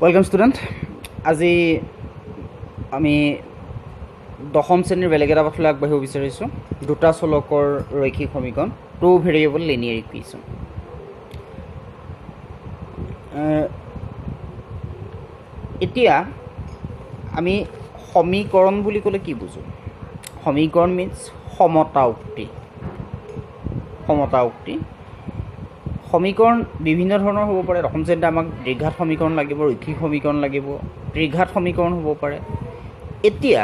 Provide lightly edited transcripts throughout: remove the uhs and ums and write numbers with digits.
welcome student আজি আমি দশম শ্ৰেণীৰ বেলেগ এটা কথা আগবাঢ়িব বিচাৰিছোঁ দুটা চলকৰ ৰৈখিক সমীকৰণ টু ভেৰিয়েবল লিনিয়াৰ ইকুৱেশ্যন এতিয়া আমি সমীকৰণ বুলি ক'লে কি বুজো সমীকৰণ মিন্স সমতা উক্তি সমীকৰণ বিভিন্ন ধৰণৰ হ'ব পাৰে দশম শ্ৰেণীত আমাক দ্বিঘাত সমীকৰণ লাগিব ৰৈখিক সমীকৰণ লাগিব ত্ৰিঘাত সমীকৰণ হ'ব পাৰে এতিয়া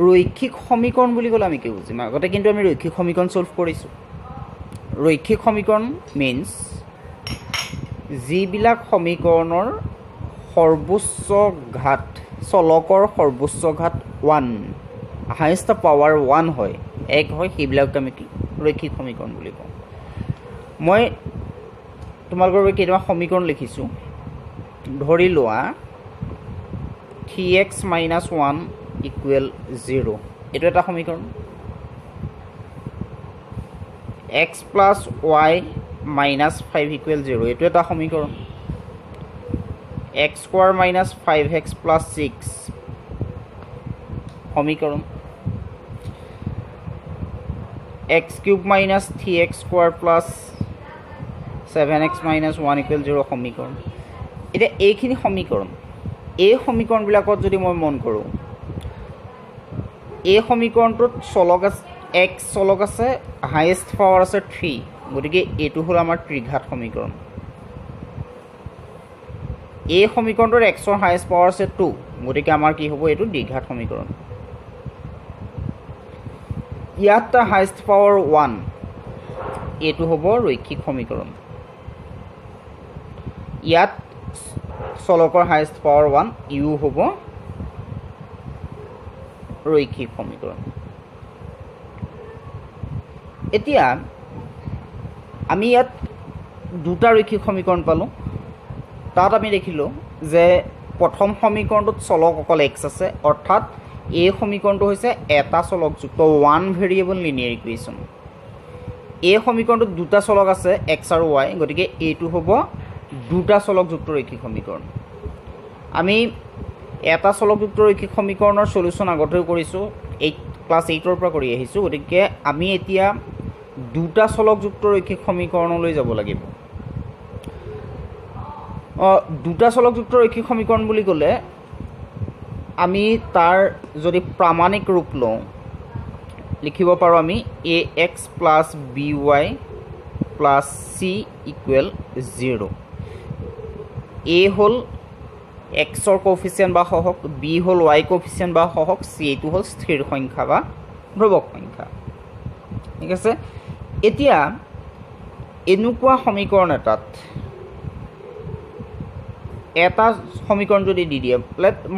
ৰৈখিক সমীকৰণ বুলি ক'লে আমি কি বুজিম আগতে কিন্তু আমি ৰৈখিক সমীকৰণ সলভ কৰিছোঁ ৰৈখিক সমীকৰণ মিন্স যিবিলাক সমীকৰণৰ সৰ্বোচ্চ ঘাত চলকৰ সৰ্বোচ্চ ঘাত 1 হাইয়েষ্ট পাৱাৰ 1 হয় এক হয় সেইবিলাক আমি কি ৰৈখিক সমীকৰণ বুলি কওঁ মই তোমালোকৰ বাবে কেইটা সমীকৰণ লিখিছোঁ ধৰি লোৱা 3x - 1 = 0 এটো এটা সমীকৰণ x + y - 5 = 0 এটো এটা সমীকৰণ x² - 5x + 6 সমীকৰণ x³ - 3x² + 7x - 1 = 0 সমীকৰণ এতিয়া এইখিনি সমীকৰণ এই সমীকৰণবিলাকত যদি মই মন কৰোঁ এই সমীকৰণটোত চলক আছে x চলক আছে হাইয়েষ্ট পাৱাৰ আছে 3 গতিকে এইটো হ'ল আমাৰ ত্ৰিঘাত সমীকৰণ এই সমীকৰণটোৰ x ৰ হাইয়েষ্ট পাৱাৰ আছে 2 গতিকে আমাৰ কি হ'ব এইটো দ্বিঘাত সমীকৰণ ইয়াত হাইয়েষ্ট পাৱাৰ 1 এইটো হ'ব ৰৈখিক সমীকৰণ ইয়াত চলকৰ হাইয়েষ্ট পাৱাৰ 1 ইউ হ'ব ৰৈখিক সমীকৰণ এতিয়া আমি ইয়াত দুটা ৰৈখিক সমীকৰণ পালোঁ তাত আমি দেখিলোঁ যে প্ৰথম সমীকৰণটোত চলক অকল x আছে অৰ্থাৎ এই সমীকৰণটো হৈছে এটা চলকযুক্ত ওৱান ভেৰিয়েবল লিনিয়াৰ ইকুৱেশ্যন এই সমীকৰণটোত দুটা চলক আছে x আৰু y গতিকে এইটো হ'ব দুটা চলকযুক্ত ৰৈখিক সমীকৰণ আমি এটা চলকযুক্ত ৰৈখিক সমীকৰণৰ সলিউশন আগতেও কৰিছোঁ ক্লাছ 8 ৰ পৰা কৰি আহিছোঁ গতিকে আমি এতিয়া দুটা চলকযুক্ত ৰৈখিক সমীকৰণলৈ যাব লাগিব দুটা চলকযুক্ত ৰৈখিক সমীকৰণ বুলি ক'লে আমি তাৰ যদি প্ৰামাণিক ৰূপ লওঁ লিখিব পাৰোঁ আমি ax + by + c = 0 a হ'ল x ৰ কোএফিচিয়েন্ট বা সহগ b হ'ল y কোএফিচিয়েন্ট বা সহগ c এইটো হ'ল স্থিৰ সংখ্যা বা ধ্ৰুৱক সংখ্যা ঠিক আছে এতিয়া এনেকুৱা সমীকৰণ এটাত এটা সমীকৰণ যদি দি দিয়ে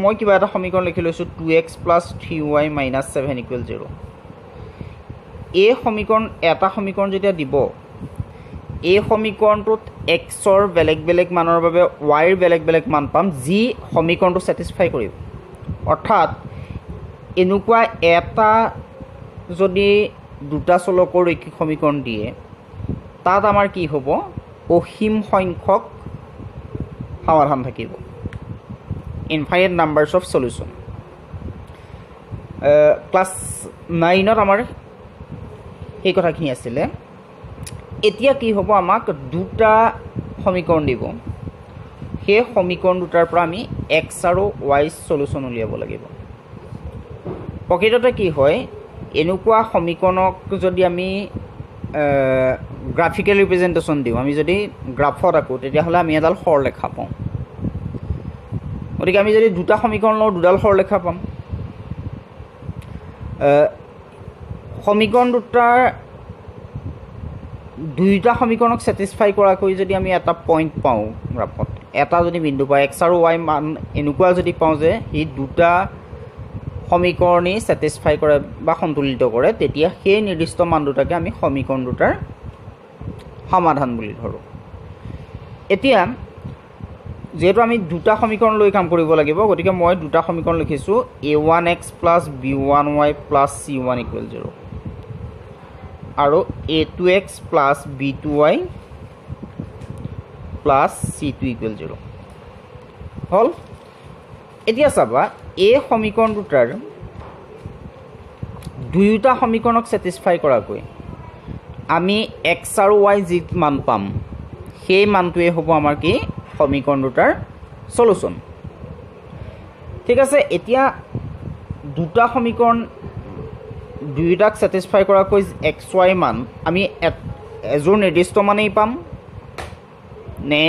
মই কিবা এটা সমীকৰণ লিখি লৈছোঁ 2x + 3y - 7 = 0 এই সমীকৰণ এটা সমীকৰণ যেতিয়া দিব এই সমীকৰণটোত x ৰ বেলেগ বেলেগ মানৰ বাবে y ৰ বেলেগ বেলেগ মান পাম যি সমীকৰণটো স্যাটিসফাই কৰিব অৰ্থাৎ এনেকুৱা এটা যদি দুটা চলকৰ ৰৈখিক সমীকৰণ দিয়ে তাত আমাৰ কি হ'ব অসীম সংখ্যক সমাধান থাকিব infinite numbers of solution class 9 ত আমাৰ এই কথাখিনি আছিলে এতিয়া কি হ'ব আমাক দুটা সমীকৰণ দিব সেই সমীকৰণ দুটাৰ পৰা আমি x আৰু y সলিউশন উলিয়াব লাগিব প্ৰকৃততে কি হয় এনেকুৱা সমীকৰণক যদি আমি গ্ৰাফিক্যাল ৰিপ্ৰেজেন্টেশন দিওঁ আমি যদি গ্ৰাফত আঁকো তেতিয়াহ'লে আমি এডাল সৰলৰেখা পাওঁ গতিকে আমি যদি দুটা সমীকৰণ লওঁ দুডাল সৰলৰেখা পাম সমীকৰণ দুটাৰ দুইটা সমীকৰণক স্যাটিসফাই কৰাকৈ যদি আমি এটা পইণ্ট পাওঁ গ্ৰাফত এটা যদি বিন্দু পাওঁ x আৰু y মান এনেকুৱা যদি পাওঁ যে এই দুটা সমীকৰণে স্যাটিসফাই কৰে বা সন্তুলিত কৰে তেতিয়া সেই নিৰ্দিষ্ট মান দুটাকে আমি সমীকৰণ দুটাৰ সমাধান বুলি ধৰোঁ এতিয়া যেহেতু আমি দুটা সমীকৰণ লৈ কাম কৰিব লাগিব গতিকে মই দুটা সমীকৰণ লিখিছোঁ a1x + b1y + c1 = 0 আৰু a2x + b2y + c2 = 0 হল এতিয়া চাবা এই সমীকৰণ দুটাৰ দুয়োটা সমীকৰণক স্যাটিসফাই কৰাকৈ আমি x আৰু y যি মান পাম সেই মানটোৱে হ'ব আমাৰ কি সমীকৰণ দুটাৰ সলিউশন ঠিক আছে এতিয়া দুটা সমীকৰণ দুইটাক স্যাটিসফাই কৰাকৈ x y মান আমি এজোৰ নিৰ্দিষ্ট মানেই পাম নে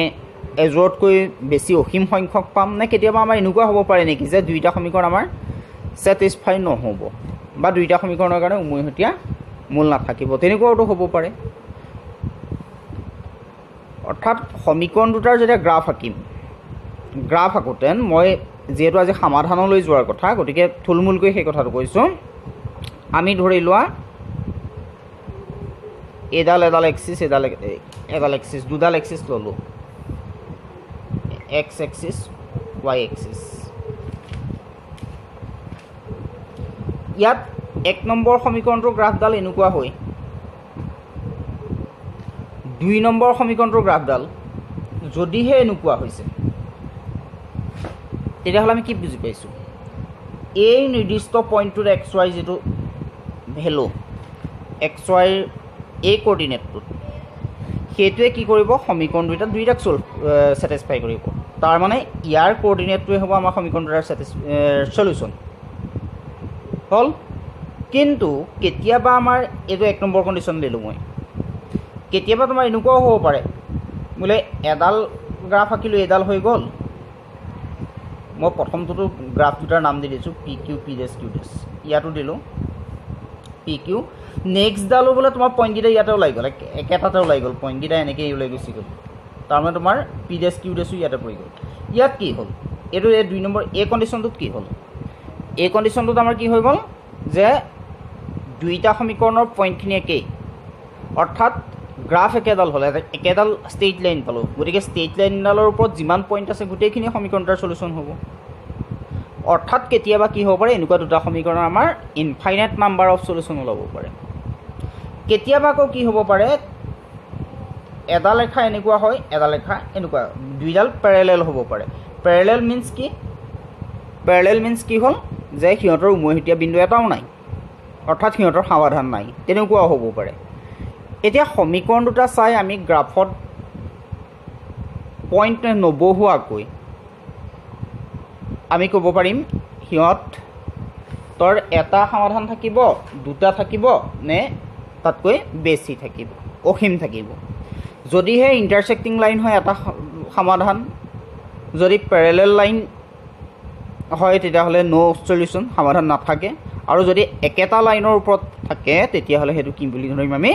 এজোৰতকৈ বেছি অসীম সংখ্যক পাম নে কেতিয়াবা আমাৰ এনেকুৱা হ'ব পাৰে নেকি যে দুইটা সমীকৰণ আমাৰ স্যাটিসফাই নহ'ব বা দুইটা সমীকৰণৰ কাৰণে উমৈহতীয়া মূল নাথাকিব তেনেকুৱাটো হ'ব পাৰে অৰ্থাৎ সমীকৰণ দুটাৰ যেতিয়া গ্ৰাফ আঁকিম গ্ৰাফ আঁকোতেন মই যেহেতু আজি সমাধানলৈ যোৱাৰ কথা গতিকে থুলমূলকৈ সেই কথাটো কৈছোঁ আমি ধৰি লোৱা এডাল এক্সিস দুডাল এক্সিস ললোঁ x axis y axis ইয়াত এক নম্বৰ সমীকৰণটোৰ গ্ৰাফডাল এনেকুৱা হয় দুই নম্বৰ সমীকৰণটোৰ গ্ৰাফডাল যদিহে এনেকুৱা হৈছে তেতিয়াহ'লে আমি কি বুজি পাইছোঁ এই নিৰ্দিষ্ট পইণ্টটোৰ x y যেটো ভ্যালু x y এই কোঅৰ্ডিনেটটোত সেইটোৱে কি কৰিব সমীকৰণ দুইটাক স্যাটিসফাই কৰিব তাৰ মানে ইয়াৰ কোঅৰ্ডিনেটটোৱে হ'ব আমাৰ সমীকৰণ দুটাৰ সলিউশন হল কিন্তু কেতিয়াবা আমাৰ এইটো এক নম্বৰ কন্ডিশন দিলো মই কেতিয়াবা তোমাৰ এনেকুৱাও হ'ব পাৰে বোলে এডাল গ্ৰাফ আঁকিলো এডাল হৈ গ'ল মই প্ৰথমটো গ্ৰাফ দুটাৰ নাম দি দিছোঁ PQ P' Q' ইয়াতো দিলোঁ PQ নেক্সট ডালো বোলে তোমাৰ পইণ্ট গিটা ইয়াতে ওলাই গ'ল একেটাতে ওলাই গ'ল পইণ্ট গিটা এনেকৈ ওলাই গুচি গ'ল তাৰমানে তোমাৰ P' Q' ইয়াতে পৰি গ'ল ইয়াত কি হ'ল এইটো এই দুই নম্বৰ এই কন্ডিশনটোত কি হ'ল এই কন্ডিশনটোত আমাৰ কি হৈ গ'ল যে দুইটা সমীকৰণৰ পইণ্টখিনি একেই অৰ্থাৎ গ্ৰাফ একেডাল হ'লে একেডাল ষ্ট্ৰেইট লাইন পালোঁ গতিকে ষ্ট্ৰেইট লাইনডালৰ ওপৰত যিমান পইণ্ট আছে গোটেইখিনি সমীকৰণটাৰ সলিউশন হ'ব অৰ্থাৎ কেতিয়াবা কি হ'ব পাৰে এনেকুৱা দুটা সমীকৰণ আমাৰ ইনফাইনাইট নাম্বাৰ অফ সলিউশন ওলাব পাৰে কেতিয়াবা আকৌ কি হ'ব পাৰে এডাল ৰেখা এনেকুৱা হয় এডাল ৰেখা এনেকুৱা দুইডাল প্যাৰেলেল হ'ব পাৰে প্যাৰেলেল মিন্স কি হ'ল যে সিহঁতৰ উমৈহতীয়া বিন্দু এটাও নাই অৰ্থাৎ সিহঁতৰ সমাধান নাই তেনেকুৱাও হ'ব পাৰে এতিয়া সমীকৰণ দুটা চাই আমি গ্ৰাফত পইণ্ট নবহুৱাকৈ আমি ক'ব পাৰিম সিহঁতৰ এটা সমাধান থাকিব দুটা থাকিব নে তাতকৈ বেছি থাকিব অসীম থাকিব যদিহে ইণ্টাৰসেক্টিং লাইন হয় এটা সমাধান যদি প্যাৰেলেল লাইন হয় তেতিয়াহ'লে নো সলিউশন সমাধান নাথাকে আৰু যদি একেটা লাইনৰ ওপৰত থাকে তেতিয়াহ'লে সেইটো কি বুলি ধৰিম আমি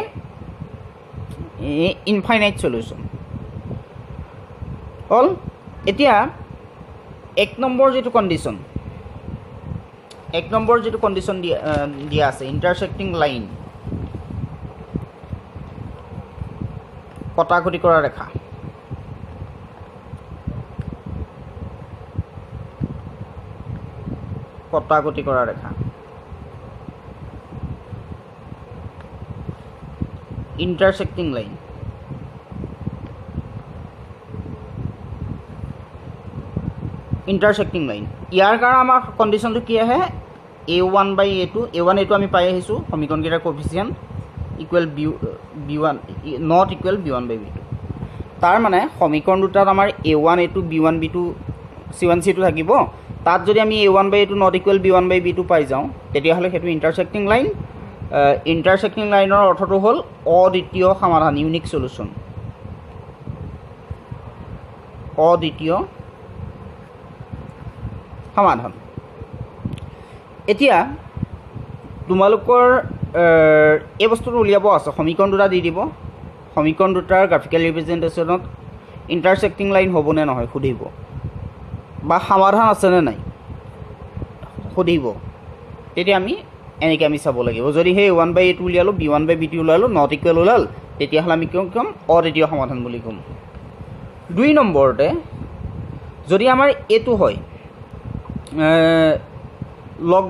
ইনফাইনাইট সলিউশন হল এতিয়া এক নম্বৰ যেটো কন্ডিশন দিয়া আছে ইণ্টাৰসেক্টিং লাইন কটাকটি কৰা ৰেখা ইণ্টাৰসেক্টিং লাইন ইয়াৰ কাৰণে আমাৰ কন্ডিশনটো কি আহে a1/a2 a1 আমি পাই আহিছো সমীকৰণ কেইটাৰ কোএফিচিয়েন্ট equal b1 not equal b1/b2 তাৰ মানে সমীকৰণ দুটাত আমাৰ a1 a2 b1 b2 c1 c2 থাকিব তাত যদি আমি a1/a2 নট ইকুৱেল b1/b2 পাই যাওঁ তেতিয়াহ'লে সেইটো ইণ্টাৰসেক্টিং লাইনৰ অৰ্থটো হ'ল অদ্বিতীয় সমাধান ইউনিক সলিউশন অদ্বিতীয় সমাধান এতিয়া তোমালোকৰ এই বস্তুটো উলিয়াব আছে সমীকৰণ দুটা দি দিব সমীকৰণ দুটাৰ গ্ৰাফিক্যাল ৰিপ্ৰেজেন্টেশনত ইণ্টাৰসেক্টিং লাইন হ'ব নে নহয় সুধিব বা সমাধান আছে নে নাই সুধিব তেতিয়া আমি এনেকৈ আমি চাব লাগিব যদি সেই a1/a2 উলিয়ালো b1/b2 উলিয়ালো নট ইকুৱেল ওলাল তেতিয়াহ'লে আমি কি ক'ম অদ্বিতীয় সমাধান বুলি ক'ম দুই নম্বৰতে যদি আমাৰ এইটো হয়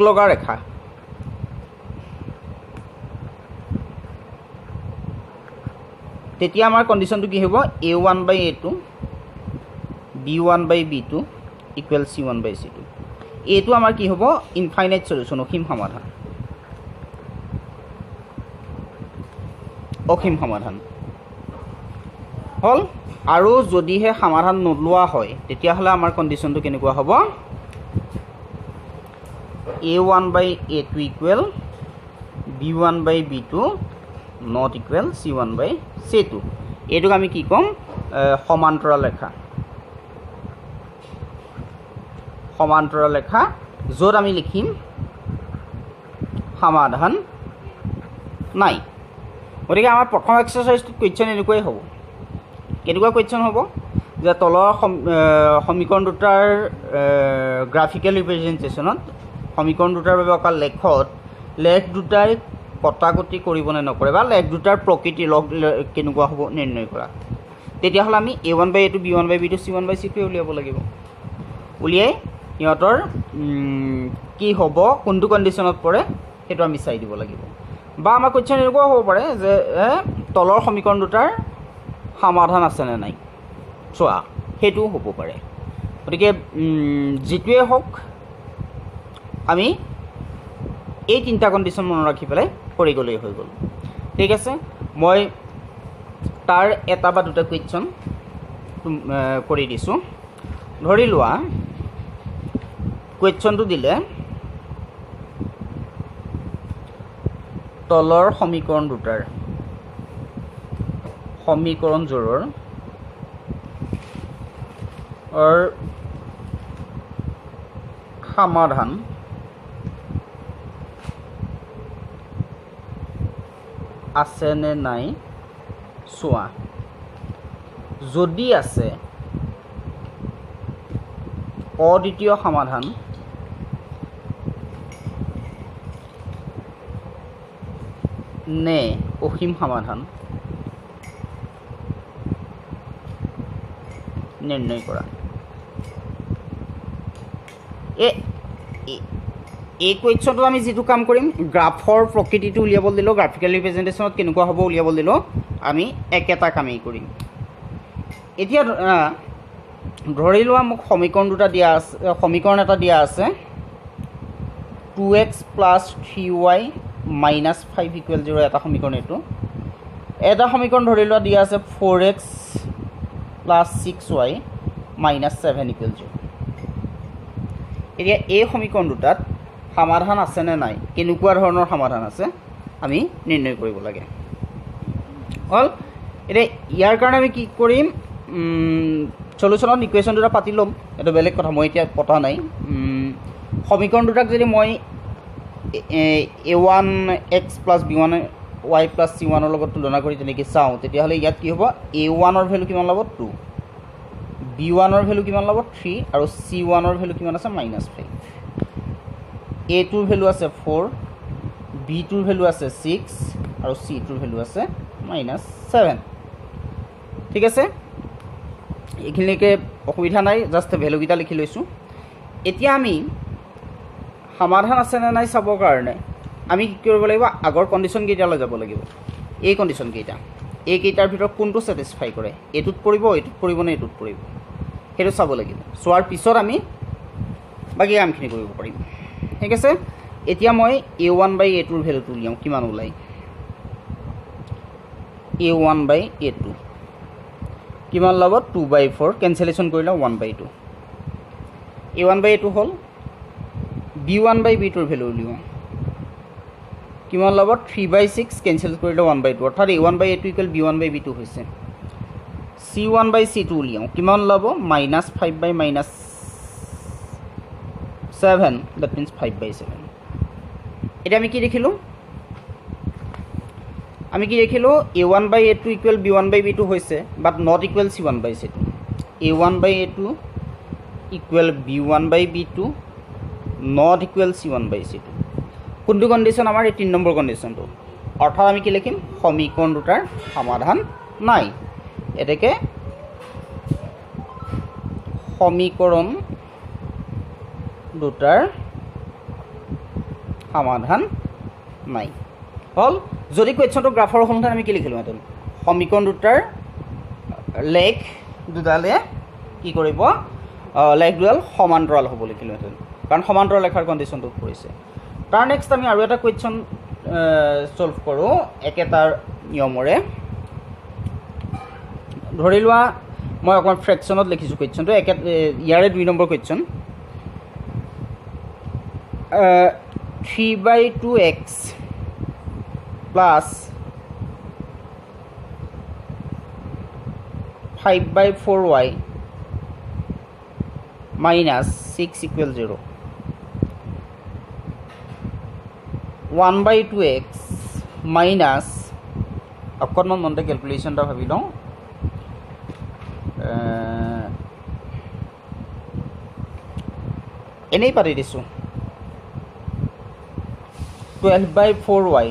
লগা ৰেখা তেতিয়া আমাৰ কন্ডিশনটো কি হ'ব a1/a2 b1/b2 ইকুৱেল C1/C2 এইটো আমাৰ কি হ'ব ইনফাইনাইট সলিউশন অসীম সমাধান হল আৰু যদিহে সমাধান নোলোৱা হয় তেতিয়াহলে আমাৰ কন্ডিশনটো কেনেকুৱা হ'ব a1/a2 equal b1/b2 not equal c1/c2 এইটোক আমি কি কম সমান্তৰাল ৰেখা য'ত আমি লিখিম সমাধান নাই গতিকে আমাৰ প্ৰথম এক্সাৰসাইজটো কোৱেশ্চন এনেকুৱাই হ'ব কেনেকুৱা কোৱেশ্চন হ'ব যে তলৰ সমীকৰণ দুটাৰ গ্ৰাফিক্যাল ৰিপ্ৰেজেন্টেশনত সমীকৰণ দুটাৰ বাবে অকা লেখ দুটাই কটাকটি কৰিব নে নকৰে বা লেখ দুটাৰ প্ৰকৃতি লগ কেনেকুৱা হ'ব নিৰ্ণয় কৰা তেতিয়াহ'লে আমি a1/a2 b1/b2 c1/c2 উলিয়াব লাগিব উলিয়াই ইহঁতৰ কি হ'ব কোনটো কণ্ডিশ্যনত পৰে সেইটো আমি চাই দিব লাগিব বা আমাৰ কোৱেশ্চন এনেকুৱা হ'ব পাৰে যে তলৰ সমীকৰণ দুটাৰ সমাধান আছে নে নাই চোৱা সেইটো হ'ব পাৰে গতিকে যিটোৱে হওক আমি এই তিনিটা কণ্ডিশ্যন মনত ৰাখি পেলাই কৰি গ'লেই হৈ গ'ল ঠিক আছে মই তাৰ এটা বা দুটা কুৱেশ্চন কৰি দিছোঁ ধৰি লোৱা কুৱেশ্চনটো দিলে তলৰ সমীকৰণ দুটাৰ সমীকৰণযোৰৰ সমাধান আছে নে নাই চোৱা যদি আছে অদ্বিতীয় সমাধান নে অসীম সমাধান নিৰ্ণয় কৰা এই কুৱেশ্চনটো আমি যেটো কাম কৰিম গ্ৰাফৰ প্ৰকৃতিটো উলিয়াব দিলো গ্ৰাফিক্যাল ৰিপ্ৰেজেন্টেশনত কেনেকুৱা হ'ব উলিয়াব দিলো আমি একেটা কামেই কৰিম এতিয়া ধৰি লোৱা মোক সমীকৰণ দুটা দিয়া আছে সমীকৰণ এটা দিয়া আছে 2x + 3y - 5 = 0 এটা সমীকৰণ এটা সমীকৰণ ধৰি লোৱা দিয়া আছে 4x + 6y - 7 = 0 এতিয়া এই সমীকৰণ দুটাত সমাধান আছে নে নাই কেনেকুৱা ধৰণৰ সমাধান আছে আমি নিৰ্ণয় কৰিব লাগে হল এতিয়া ইয়াৰ কাৰণে আমি কি কৰিম সলিউশনত ইকুৱেশ্যন দুটা পাতি ল'ম এটা বেলেগ কথা মই এতিয়া পতা নাই সমীকৰণ দুটাক যদি মই a1x + b1y + c1 ৰ লগত তুলনা কৰি তেনেকৈ চাওঁ তেতিয়াহ'লে ইয়াত কি হ'ব a1 ৰ ভ্যালু কিমান ল'ব 2 b1 ৰ ভ্যালু কিমান ল'ব 3 আৰু c1 ৰ ভ্যালু কিমান আছে -5 a2 ৰ ভ্যালু আছে 4 b2 ৰ ভ্যালু আছে 6 আৰু c2 ৰ ভ্যালু আছে -7 ঠিক আছে এইখিনিকে অসুবিধা নাই জাস্ট ভ্যালু কিটা লিখি লৈছো এতিয়া আমি সমাধান আছে নে নাই চাবৰ কাৰণে আমি কি কৰিব লাগিব আগৰ কন্ডিশন কেইটালৈ যাব লাগিব এই কন্ডিশন কেইটা এই কেইটাৰ ভিতৰত কোনটো স্যাটিসফাই কৰে এটুত পৰিব নে এটুত পৰিব হেতু চাব লাগিব সোৱাৰ পিছত আমি বাকি কামখিনি কৰিব পাৰিম ঠিক আছে এতিয়া মই a1/a2 ৰ ভ্যালুটো লিয়াম কিমান ওলাই a1/a2 কিমান ল'ব 2/4 কেনসেলেশন কৰিলে 1/2 a1/a2 হল b1/b2 ৰ ভ্যালু লিয়াম কিমান ল'ব 3/6 কেনসেল কৰিলে 1/2 অৰ্থাৎ a1/a2 = b1/b2 হৈছে c1/c2 লিয়াম কিমান ল'ব -5/- 7 that means 5/7 এটা আমি কি দেখিলো a1/a2 = b1/b2 হৈছে বাট not equal c1/c2 a1/a2 = b1/b2 not equal c1/c2 কোনটো কন্ডিশন আমাৰ এই 3 নম্বৰ কন্ডিশনটো অৰ্থাৎ আমি কি লিখিম সমীকৰণ দুটাৰ সমাধান নাই এটাকে সমীকৰণ দুটাৰ সমাধান নাই হল যদি কোৱেশ্চনটো গ্ৰাফৰ হলতে আমি কি লিখিলো হেতন সমীকৰণ দুটাৰ লেখ দুডালে কি কৰিব লেখ দুডাল সমান্তৰাল হ'ব লিখিলোহেঁতেন কাৰণ সমান্তৰাল লেখাৰ কণ্ডিশ্যনটোত পৰিছে তাৰ নেক্সট আমি আৰু এটা কুৱেশ্যন সলভ কৰোঁ একেটাৰ নিয়মৰে ধৰি লোৱা মই অকণমান ফ্ৰেকশ্যনত লিখিছোঁ কুৱেশ্যনটো ইয়াৰে 2 number question 3/2x plus 5/4y minus 6 equal 0 1/2x minus অকণমান মনতে ক্যালকুলেশনটা ভাবি লওঁ এনেই পাতি দিছোঁ 12/4y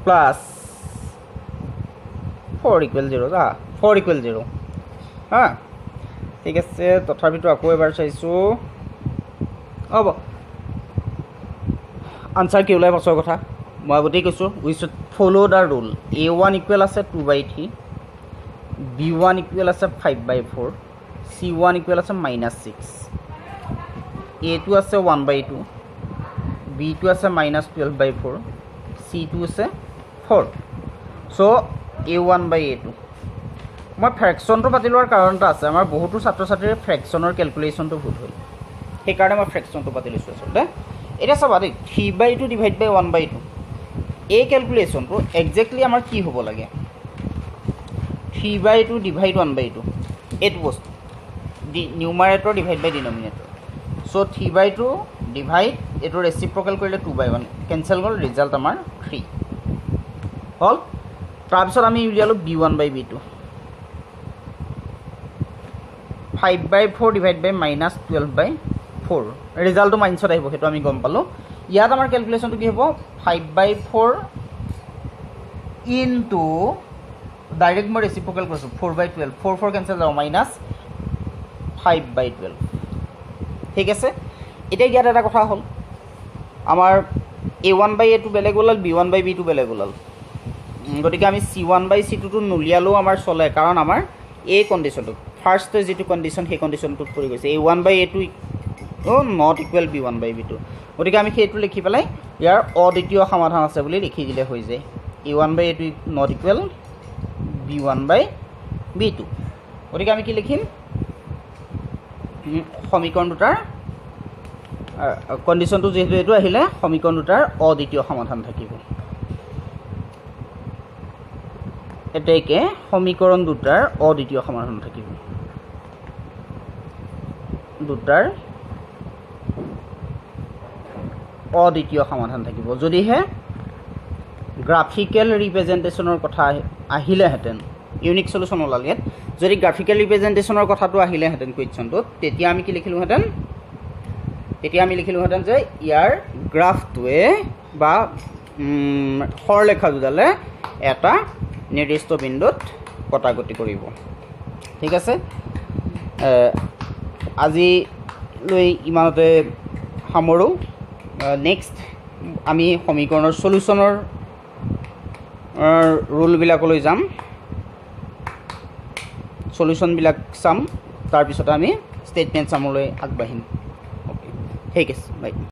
plus 4 equal 0 যা 4 equal 0 হ্যাঁ ঠিক আছে তথাপিতো আকৌ এবাৰ চাইছোঁ হ'ব আনসাৰ কি ওলাই পাছৰ কথা মই আগতেই কৈছোঁ we should follow the rule a1 equal আছে 2/3 b1 ইকুৱেল আছে 5/4 c1 ইকুৱেল আছে -6 a2 আছে 1/2 b2 আছে -12/4 c2 আছে 4 so a1/a2 মই ফ্ৰেকশ্যনটো পাতি লোৱাৰ কাৰণ এটা আছে আমাৰ বহুতো ছাত্ৰ ছাত্ৰীৰ ফ্ৰেকশ্যনৰ ক্যালকুলেশনটো ভুল হ'ল সেইকাৰণে মই ফ্ৰেকশ্যনটো পাতি লৈছোঁ আচলতে এটা চাবা দেই 3/2 ডিভাইড বাই 1/2 এই ক্যালকুলেশনটো এক্স্যাক্টলি আমাৰ কি হ'ব লাগে 3/2 ডিভাইড 1/2 এইটো বস্তু নিউমাৰেটৰ ডিভাইড বাই ডিনমিনেটৰ সো 3/2 ডিভাইড এটো ৰেচিপ্ৰকেল কৰিলে 2/1 কেনসেল গ'ল ৰিজাল্ট আমাৰ 3 হল তাৰপিছত আমি উলিয়ালো b1/b2 5/4 ডিভাইড বাই -12/4 ৰিজাল্টটো মাইনাছত আহিব হেতু আমি গম পালো ইয়াত আমাৰ ক্যালকুলেশনটো কি হ'ব 5/4 ইনটু ডাইৰেক্ট মই ৰেচিপ্ৰকেল কৰিছো 4/12 4 কেনসেল যাব -5/12 ঠিক আছে এটা ইয়াত এটা কথা হ'ল আমাৰ a1/a2 বেলেগ ওলাল b1/b2 বেলেগ ওলাল গতিকে আমি c1/c2 টো নুলিয়ালো আমাৰ চলে কাৰণ আমাৰ এই কন্ডিশনটো ফাৰ্স্ট যেটো কন্ডিশন সেই কন্ডিশনটোত পৰি গৈছে a1/a2 নট ইকুৱেল b1/b2 গতিকে আমি সেইটো লিখি পেলাই ইয়াৰ অদ্বিতীয় সমাধান আছে বুলি লিখি দিলে হৈ যায় a1/a2 নট ইকুৱেল b1/b2 গতিকে আমি কি লিখিম সমীকৰণ দুটাৰ কন্ডিশনটো যেহেতু এটো আহিলে সমীকৰণ দুটাৰ অদ্বিতীয় সমাধান থাকিব এটাকে সমীকৰণ দুটাৰ অদ্বিতীয় সমাধান থাকিব দুটাৰ অদ্বিতীয় সমাধান থাকিব যদিহে গ্ৰাফিক্যাল ৰিপ্ৰেজেন্টেশনৰ কথা আহিলেহেঁতেন ইউনিক সলিউশন ওলালে যদি গ্ৰাফিক্যাল ৰিপ্ৰেজেন্টেশনৰ কথাটো আহিলেহেঁতেন কুৱেশ্যনটো তেতিয়া আমি কি লিখিলোহেঁতেন যে ইয়াৰ গ্ৰাফটোৱে বা সৰলেখা দুডালে এটা নিৰ্দিষ্ট বিন্দুত কটাগতি কৰিব ঠিক আছে আজি লৈ ইমানতে সামৰো নেক্সট আমি সমীকৰণৰ সলিউশনৰ ৰুল বিলাকলৈ যাম সলিউশন বিলাক চাম তাৰ পিছত আমি স্টেটমেন্ট সামলৈ আগবাঢ়িম ওকে ঠিক আছে বাই